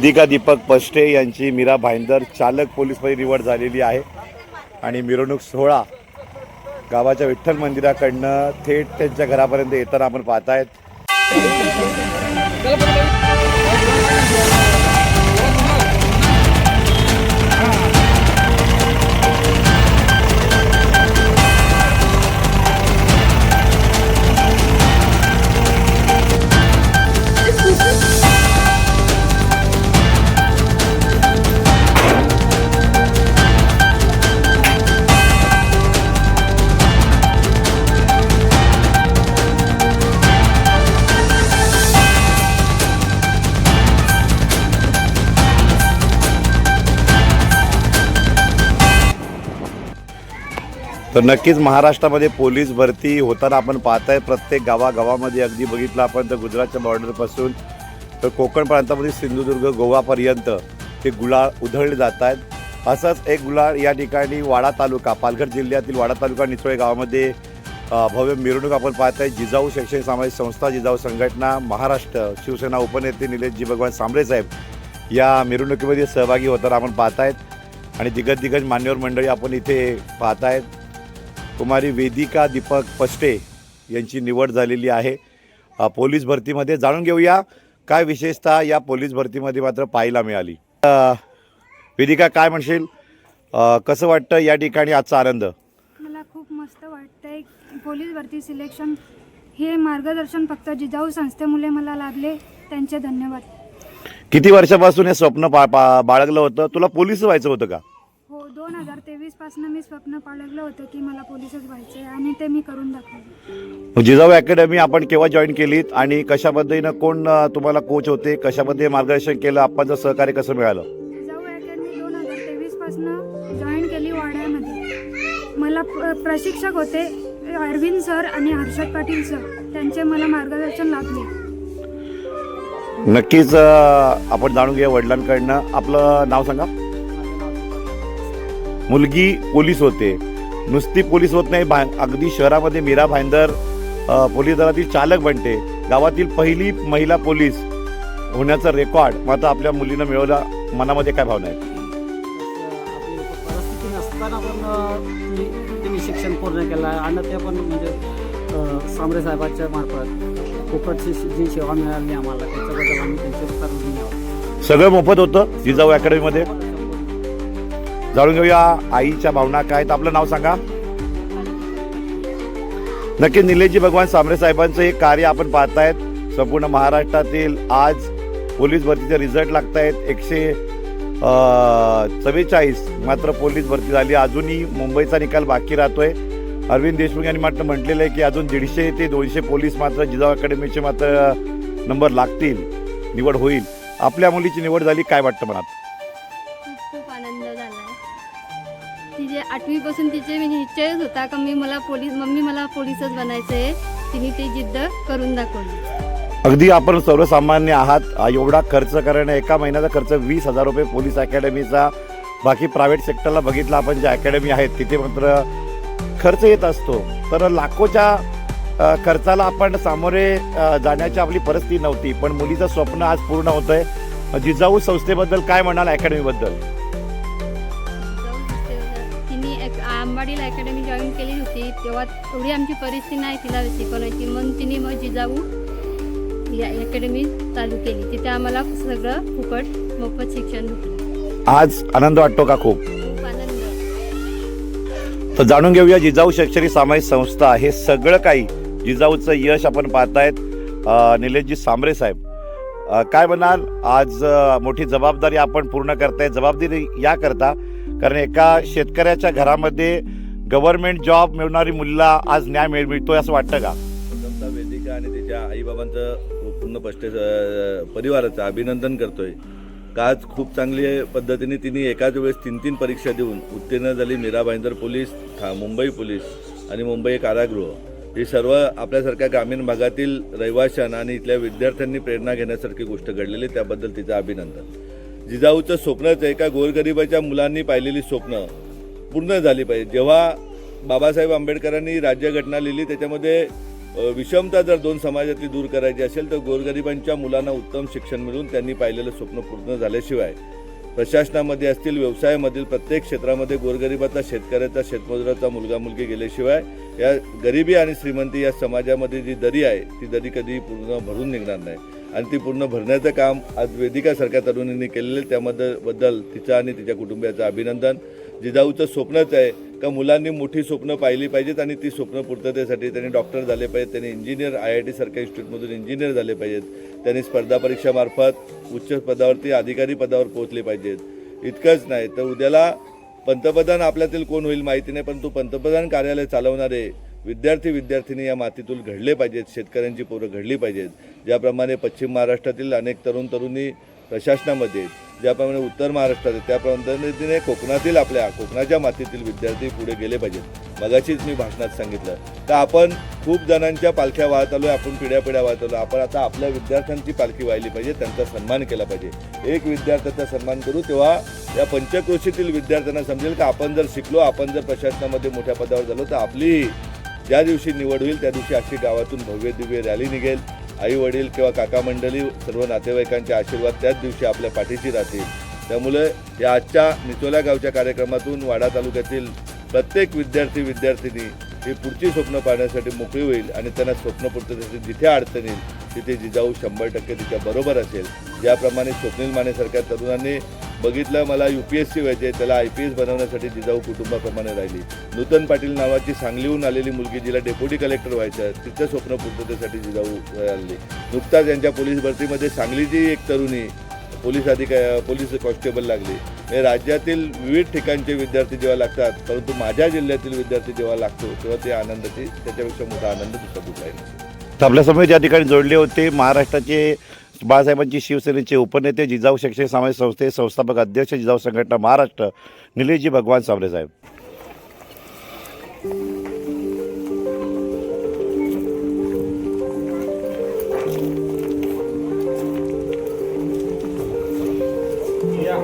वेदिका दीपक पष्टे यांची मीरा भाईंदर चालक पोलीसपदी निवड झालेली आहे आणि मिरवणूक सोहळा गावाच्या विठ्ठल मंदिराकडनं थेट त्यांच्या घरापर्यंत येताना आपण पाहतायत। तर नक्कीच महाराष्ट्रामध्ये पोलीस भरती होताना आपण पाहताय। प्रत्येक गावागावामध्ये अगदी बघितलं आपण तर गुजरातच्या बॉर्डरपासून तर कोकण प्रांतामध्ये सिंधुदुर्ग गोवापर्यंत ते गुलाल उधळले जात आहेत। असंच एक गुलाल या ठिकाणी वाडा तालुका पालघर जिल्ह्यातील वाडा तालुका निचोळे गावामध्ये भव्य मिरवणूक आपण पाहताय। जिजाऊ शैक्षणिक सामाजिक संस्था जिजाऊ संघटना महाराष्ट्र शिवसेना उपनेते निलेशजी भगवान सांबरे साहेब या मिरवणुकीमध्ये सहभागी होताना आपण पाहतायत आणि दिग्गज मान्यवर मंडळी आपण इथे पाहतायत। कुमारी वेदिका दीपक पष्टे यांची निवड झालेली आहे पोलीस भरतीमध्ये। जाणून घेऊया काय विशेषतः या पोलीस भरतीमध्ये मात्र पाहायला मिळाली। वेदिका काय म्हणशील, कसं वाटतं या ठिकाणी आजचा आनंद? मला खूप मस्त वाटतंय। पोलीस भरती सिलेक्शन हे मार्गदर्शन फक्त जिजाऊ संस्थेमुळे मला लाभले, त्यांचे धन्यवाद। किती वर्षापासून हे स्वप्न बाळगलं होतं? तुला पोलीस व्हायचं होतं का? हो, 2023 पासून मी स्वप्न बाळगलं होतं की मला पोलीसच व्हायचे आणि ते मी करून दाखवलं। जिजाऊ अकॅडमी आपण केव्हा जॉईन केलीत आणि कशा पद्धतीनं कोण तुम्हाला कोच होते, कशा पद्धतीने मार्गदर्शन केलं, आपणचं सहकार्य कसं मिळालं? जिजाऊ अकॅडमी 2023 पासून जॉईन केली वाड्यामध्ये। मला प्रशिक्षक होते अरविंद सर आणि हर्षद पाटील सर, त्यांचे मला मार्गदर्शन लाभले। नक्कीच आपण जाणून घेऊया वडिलांकडनं। आपलं नाव सांगा। मुलगी पोलीस होते, नुसती पोलीस होत नाही, अगदी शहरामध्ये मीरा भाईंदर पोलीस दलातील चालक बनते। गावातील पहिली महिला पोलीस होण्याचा रेकॉर्ड मात्र आपल्या मुलीनं मिळवला। मनामध्ये काय भावना आहे? परिस्थिती नसताना पण तिने शिक्षण पूर्ण केलं आणि ते पण म्हणजे सांबरे साहेबांच्या मार्फत फुकटची जी सेवा मिळाली आम्हाला, त्याच्याबद्दल आम्ही त्यांचे सर्व सगळं मोफत होतं जिजाऊ अकॅडमीमध्ये। जाणून घेऊया आईच्या भावना काय आहेत। आपलं नाव सांगा। नक्की निलेशजी भगवान सांबरे साहेबांचं हे कार्य आपण पाहतायत। संपूर्ण महाराष्ट्रातील आज पोलीस भरतीचे रिझल्ट लागत आहेत। 144 मात्र पोलीस भरती झाली, अजूनही मुंबईचा निकाल बाकी राहतोय। अरविंद देशमुख यांनी मात्र म्हटलेलं आहे की अजून 150 ते 200 पोलीस मात्र जिजाऊ अकॅडमीचे मात्र नंबर लागतील, निवड होईल। आपल्या मुलीची निवड झाली, काय वाटतं मनात? खूप आनंद झाला आहे। तिचे 8वी पासून तिचे निश्चयच होता का मम्मी मला पोलीसच बनायचं आहे। तिने ते जिद्द करून दाखवली। अगदी आपण सर्वसामान्य आहात, एवढा खर्च करणं, एका महिन्याचा खर्च 20,000 रुपये पोलीस अकॅडमीचा। बाकी प्रायव्हेट सेक्टरला बघितलं आपण ज्या अकॅडमी आहेत तिथे मात्र खर्च येत असतो, तर लाखोच्या खर्चाला आपण सामोरे जाण्याची आपली परिस्थिती नव्हती, पण मुलीचं स्वप्न आज पूर्ण होतंय। जिजाऊ संस्थेबद्दल काय म्हणाल, अकॅडमीबद्दल? तिने आंबाडीला अकॅडमी जॉईन केली होती तेव्हा एवढी आमची परिस्थिती नाही तिला शिकवण्याची, म्हणून तिने मग जिजाऊ या अकॅडमी चालू केली। तिथे आम्हाला सगळं फुकट मोफत शिक्षण भेटलं। आज आनंद वाटतो का? खूप आनंद। तर जाणून घेऊया जिजाऊ शैक्षणिक सामाजिक संस्था, हे सगळं काही जिजाऊचं यश आपण पाहतायत। निलेशजी सांबरे साहेब काय म्हणाल, आज मोठी जबाबदारी आपण पूर्ण करताय। जबाबदारी या करता कारण एका शेतकऱ्याच्या घरामध्ये गव्हर्नमेंट जॉब मिळणारी मुलीला आज न्याय मिळतोय असं वाटतं का? वेदिका आणि तिच्या आईबाबांचं पूर्ण पष्टे परिवाराचं अभिनंदन करतोय का आज खूप चांगली पद्धतीने तिने एकाच वेळेस 3 परीक्षा देऊन उत्तीर्ण झाली। मीरा भाईंदर पोलीस, मुंबई पोलीस आणि मुंबई कारागृह ही सर्व आपल्यासारख्या ग्रामीण भागातील रहिवाशांना आणि इथल्या विद्यार्थ्यांनी प्रेरणा घेण्यासारखी गोष्ट घडलेली, त्याबद्दल तिचं अभिनंदन। जिजाऊचं स्वप्नच एका गोरगरिबाच्या मुलांनी पाहिलेली स्वप्न पूर्ण झाली पाहिजे। जेव्हा बाबासाहेब आंबेडकरांनी राज्यघटना लिहिली त्याच्यामध्ये विषमता जर दोन समाजातली दूर करायची असेल तर गोरगरिबांच्या मुलांना उत्तम शिक्षण मिळून त्यांनी पाहिलेलं स्वप्न पूर्ण झाल्याशिवाय प्रशासनामध्ये असतील व्यवसायामधील प्रत्येक क्षेत्रामध्ये गोरगरिबाचा शेतकऱ्याचा शेतमजुराचा मुलगा मुलगी गेल्याशिवाय या गरिबी आणि श्रीमंती या समाजामध्ये जी दरी आहे ती दरी कधी पूर्ण भरून निघणार नाही आणि ती पूर्ण भरण्याचं काम आज वेदिकासारख्या तरुणींनी केलेलं त्यामध्ये बद्दल तिचं आणि तिच्या कुटुंबियाचं अभिनंदन. जिजाऊचं स्वप्नच आहे का मुलांनी मोठी स्वप्न पाहिली पाहिजेत आणि ती स्वप्न पूर्ततेसाठी त्यांनी डॉक्टर झाले पाहिजेत, त्यांनी इंजिनियर IIT सारख्या इन्स्टिट्यूटमधून इंजिनियर झाले पाहिजेत, त्यांनी स्पर्धा परीक्षामार्फत उच्च पदावरती अधिकारी पदावर पोहोचले पाहिजेत. इतकंच नाही तर उद्याला पंतप्रधान आपल्यातील कोण होईल माहिती नाही, परंतु पंतप्रधान कार्यालय चालवणारे विद्यार्थी या मातीतून घडले पाहिजेत, शेतकऱ्यांची पोरं घडली पाहिजेत. ज्याप्रमाणे पश्चिम महाराष्ट्रातील अनेक तरुणी प्रशासनामध्ये, ज्याप्रमाणे उत्तर महाराष्ट्रात त्या पद्धतीने कोकणाच्या मातीतील विद्यार्थी पुढे गेले पाहिजेत. मगाशीच मी भाषणात सांगितलं तर आपण खूप जणांच्या पालख्या वाहत आलो, आपण पिढ्या वाहत आलो. आपण आता आपल्या विद्यार्थ्यांची पालखी वाहिली पाहिजे, त्यांचा सन्मान केला पाहिजे. एक विद्यार्थ्याचा सन्मान करू तेव्हा या पंचक्रोशीतील विद्यार्थ्यांना समजेल की आपण जर शिकलो, आपण जर प्रशासनामध्ये मोठ्या पदावर झालो तर आपली ज्या दिवशी निवड होईल त्या दिवशी अशी गावातून भव्य दिव्य रॅली निघेल. आई वडील किंवा काका मंडळी सर्व नातेवाईकांचे आशीर्वाद त्याच दिवशी आपल्या पाठीशी राहतील. त्यामुळे या आजच्या निचोल्या गावच्या कार्यक्रमातून वाडा तालुक्यातील प्रत्येक विद्यार्थिनी ही पुढची स्वप्न पाहण्यासाठी मोकळी होईल आणि त्यांना स्वप्न पूर्ततेसाठी जिथे अडचण येईल तिथे जिजाऊ 100% तिच्या बरोबर असेल. ज्याप्रमाणे स्वप्नील मानेसारख्या तरुणांनी बघितलं मला UPSC व्हायचे, त्याला IPS बनवण्यासाठी जिजाऊ कुटुंबाप्रमाणे राहिली. नूतन पाटील नावाची सांगलीहून आलेली मुलगी जिला डेप्युटी कलेक्टर व्हायचं तिचं स्वप्न पूर्ततेसाठी जिजाऊ राहिली. नुकताच यांच्या पोलीस भरतीमध्ये सांगलीची एक तरुणी पोलीस कॉन्स्टेबल लागली. हे राज्यातील विविध ठिकाणचे विद्यार्थी जेव्हा लागतात, परंतु माझ्या जिल्ह्यातील विद्यार्थी जेव्हा लागतो तेव्हा ते आनंदाची त्याच्यापेक्षा मोठा आनंद दुसरा कुठलाही नसतो. तर आपल्यासमोर या ठिकाणी जोडले होते महाराष्ट्राचे बाळासाहेबांची शिवसेनेचे उपनेते, जिजाऊ शैक्षणिक सामाजिक संस्थे संस्थापक अध्यक्ष, जिजाऊ संघटना महाराष्ट्र, निलेशजी भगवान सांबरे साहेब. या